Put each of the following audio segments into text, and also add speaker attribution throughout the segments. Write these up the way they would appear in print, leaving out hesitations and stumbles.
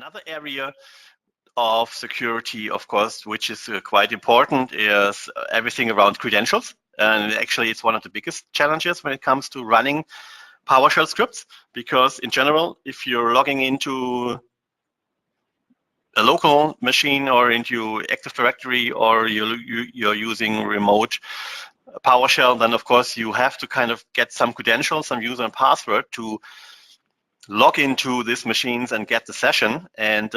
Speaker 1: Another area of security, of course, which is quite important, is everything around credentials. And actually, it's one of the biggest challenges when it comes to running PowerShell scripts, because in general, if you're logging into a local machine or into Active Directory, or you're using remote PowerShell, then of course you have to kind of get some credentials, some user and password to log into these machines and get the session. And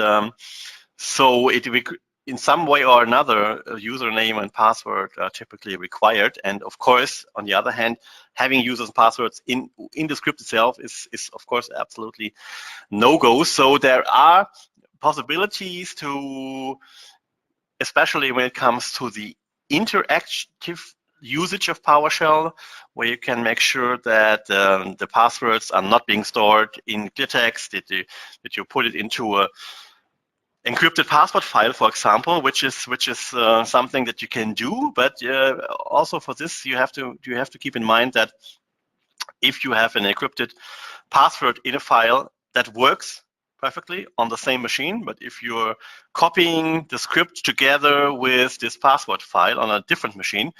Speaker 1: so in some way or another, a username and password are typically required. And of course, on the other hand, having users and passwords in the script itself is of course absolutely no-go. So there are possibilities to, especially when it comes to the interactive usage of PowerShell, where you can make sure that the passwords are not being stored in clear text, that you put it into a encrypted password file, for example, which is something that you can do. But also for this, you have to keep in mind that if you have an encrypted password in a file, that works perfectly on the same machine. But if you're copying the script together with this password file on a different machine,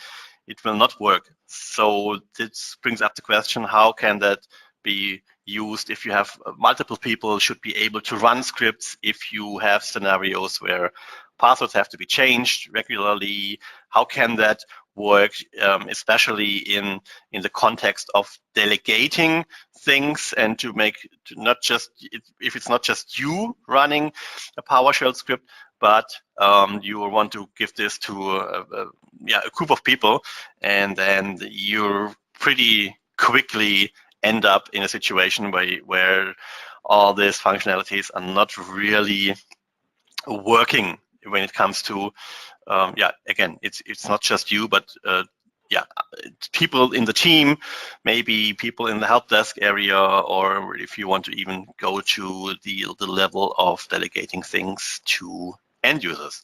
Speaker 1: it will not work. So this brings up the question, how can that be used if you have multiple people should be able to run scripts, if you have scenarios where passwords have to be changed regularly? How can that work, especially in the context of delegating things, and to not just, if it's not just you running a PowerShell script, but you want to give this to a group of people, and then you're pretty quickly end up in a situation where all these functionalities are not really working when it comes to again, it's not just you, but people in the team, maybe people in the help desk area, or if you want to even go to the level of delegating things to end users.